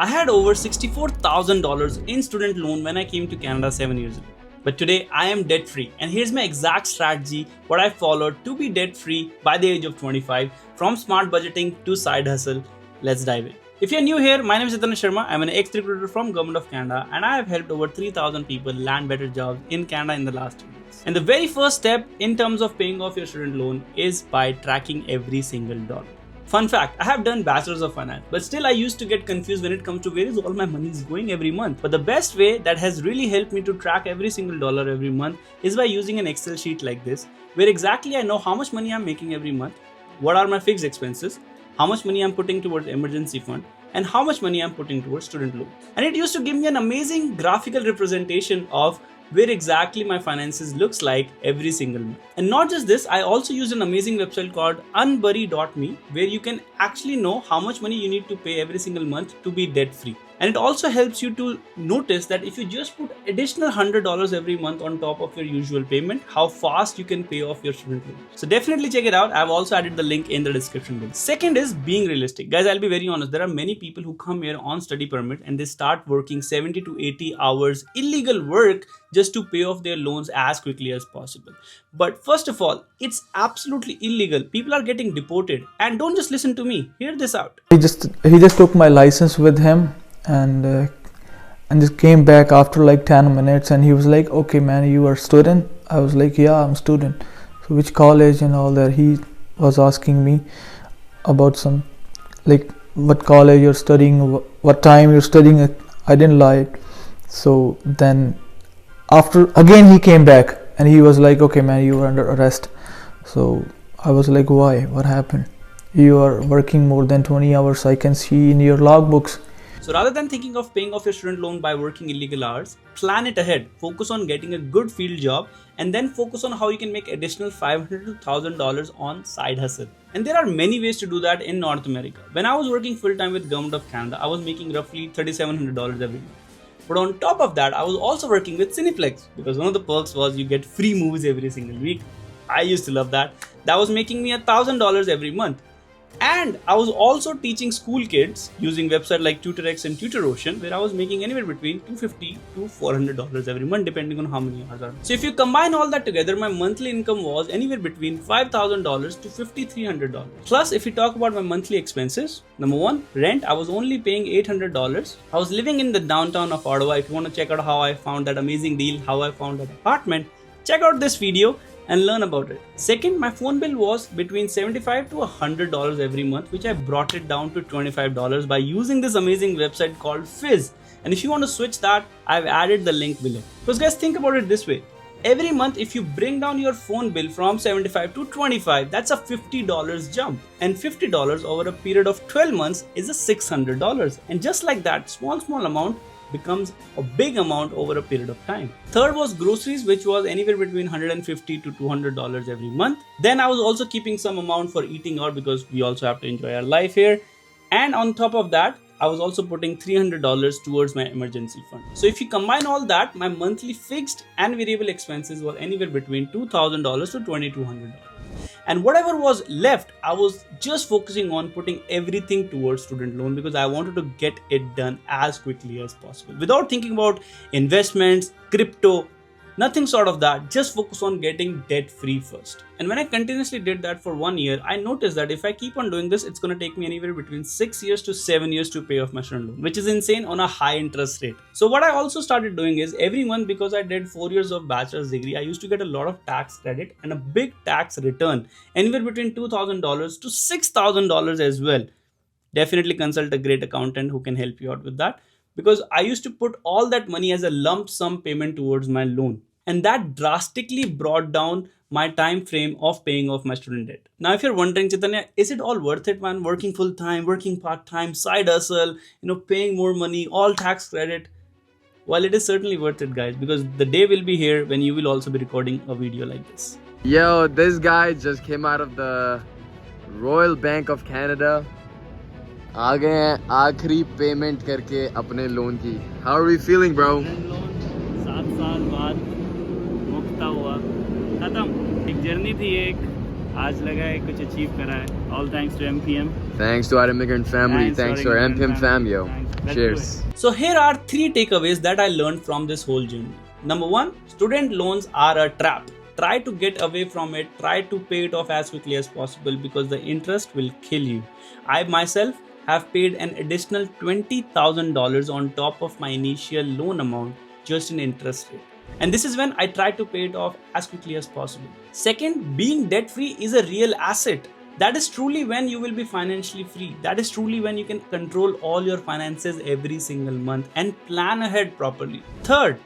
I had over $64,000 in student loan when I came to Canada 7 years ago. But today I am debt free, and here's my exact strategy what I followed to be debt free by the age of 25, from smart budgeting to side hustle. Let's dive in. If you're new here, my name is Chaitanya Sharma. I'm an ex-recruiter from Government of Canada, and I have helped over 3,000 people land better jobs in Canada in the last 2 years. And the very first step in terms of paying off your student loan is by tracking every single dollar. Fun fact, I have done Bachelor's of Finance, but still I used to get confused when it comes to where is all my money is going every month. But the best way that has really helped me to track every single dollar every month is by using an Excel sheet like this, where exactly I know how much money I'm making every month, what are my fixed expenses, how much money I'm putting towards emergency fund, and how much money I'm putting towards student loans. And it used to give me an amazing graphical representation of where exactly my finances looks like every single month. And not just this, I also use an amazing website called unbury.me, where you can actually know how much money you need to pay every single month to be debt free. And it also helps you to notice that if you just put additional $100 every month on top of your usual payment, how fast you can pay off your student loan. So definitely check it out. I've also added the link in the description below. Second is being realistic. Guys, I'll be very honest. There are many people who come here on study permit and they start working 70 to 80 hours illegal work just to pay off their loans as quickly as possible. But first of all, it's absolutely illegal. People are getting deported. And don't just listen to me. Hear this out. He just took my license with him and just came back after like 10 minutes, and he was like, okay man, you are a student? I was like, yeah, I'm a student. So which college and all that? He was asking me about some, like, what college you're studying, what time you're studying. I didn't lie. So then after again he came back and he was like, okay man, you are under arrest. So I was like, why? What happened? You are working more than 20 hours, I can see in your logbooks. So rather than thinking of paying off your student loan by working illegal hours, plan it ahead. Focus on getting a good field job and then focus on how you can make additional $500 to $1,000 on side hustle. And there are many ways to do that in North America. When I was working full-time with Government of Canada, I was making roughly $3,700 every month. But on top of that, I was also working with Cineplex, because one of the perks was you get free movies every single week. I used to love that. That was making me $1,000 every month. And I was also teaching school kids using websites like TutorX and TutorOcean, where I was making anywhere between $250 to $400 every month, depending on how many hours are. So if you combine all that together, my monthly income was anywhere between $5,000 to $5,300. Plus, if you talk about my monthly expenses, number one, rent, I was only paying $800. I was living in the downtown of Ottawa. If you want to check out how I found that amazing deal, how I found that apartment, check out this video and learn about it. Second, my phone bill was between $75 to $100 every month, which I brought it down to $25 by using this amazing website called Fizz. And if you want to switch that, I've added the link below. Because guys, think about it this way. Every month, if you bring down your phone bill from 75 to 25, that's a $50 jump. And $50 over a period of 12 months is a $600. And just like that, small amount becomes a big amount over a period of time. Third was groceries, which was anywhere between $150 to $200 every month. Then I was also keeping some amount for eating out, because we also have to enjoy our life here. And on top of that, I was also putting $300 towards my emergency fund. So if you combine all that, my monthly fixed and variable expenses were anywhere between $2,000 to $2,200. And whatever was left, I was just focusing on putting everything towards student loan, because I wanted to get it done as quickly as possible without thinking about investments, crypto, nothing sort of that. Just focus on getting debt free first. And when I continuously did that for 1 year, I noticed that if I keep on doing this, it's going to take me anywhere between 6 years to 7 years to pay off my student loan, which is insane on a high interest rate. So what I also started doing is every month, because I did 4 years of bachelor's degree, I used to get a lot of tax credit and a big tax return, anywhere between $2,000 to $6,000 as well. Definitely consult a great accountant who can help you out with that, because I used to put all that money as a lump sum payment towards my loan. And that drastically brought down my time frame of paying off my student debt. Now, if you're wondering, Chaitanya, is it all worth it, man? Working full time, working part time, side hustle, paying more money, all tax credit. Well, it is certainly worth it, guys, because the day will be here when you will also be recording a video like this. Yo, this guy just came out of the Royal Bank of Canada. आ गए हैं आखिरी payment करके अपने loan की. How are we feeling, bro? Loan 7 साल बाद मुक्ता हुआ, खत्म. एक जर्नी थी, एक आज लगा है कुछ अचीव करा है. All thanks to MPM. Thanks to our immigrant family. Thanks to our MPM fam, yo. Cheers. So here are 3 takeaways that I learned from this whole journey. Number 1, student loans are a trap. Try to get away from it. Try to pay it off as quickly as possible because the interest will kill you. I myself have paid an additional $20,000 on top of my initial loan amount just in interest rate. And this is when I try to pay it off as quickly as possible. Second, being debt free is a real asset. That is truly when you will be financially free. That is truly when you can control all your finances every single month and plan ahead properly. Third,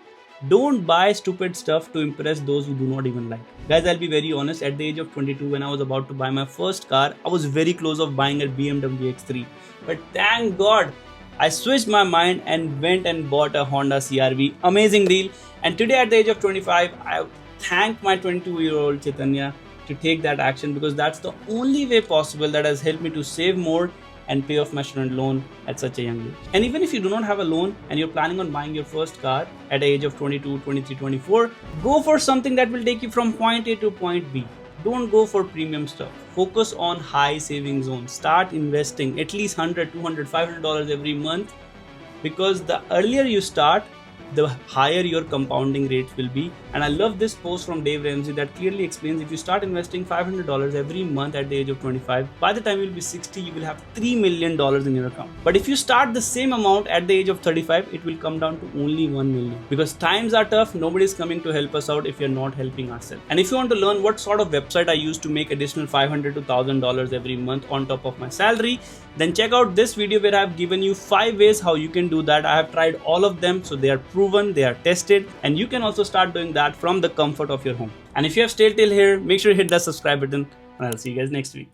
don't buy stupid stuff to impress those who do not even like. Guys, I'll be very honest, at the age of 22, when I was about to buy my first car, I was very close of buying a BMW X3. But thank God, I switched my mind and went and bought a Honda CR-V. Amazing deal. And today at the age of 25, I thank my 22-year-old Chaitanya to take that action because that's the only way possible that has helped me to save more and pay off my student loan at such a young age. And even if you do not have a loan and you're planning on buying your first car at the age of 22, 23, 24, go for something that will take you from point A to point B. Don't go for premium stuff. Focus on high saving zones. Start investing at least $100, $200, $500 every month because the earlier you start, the higher your compounding rates will be. And I love this post from Dave Ramsey that clearly explains if you start investing $500 every month at the age of 25, by the time you'll be 60, you will have $3 million in your account. But if you start the same amount at the age of 35, it will come down to only 1 million. Because times are tough, nobody's coming to help us out if you're not helping ourselves. And if you want to learn what sort of website I use to make additional $500 to $1,000 every month on top of my salary, then check out this video where I've given you 5 ways how you can do that. I have tried all of them, so they are proven, they are tested, and you can also start doing that from the comfort of your home. And if you have stayed till here, make sure to hit that subscribe button, and I'll see you guys next week.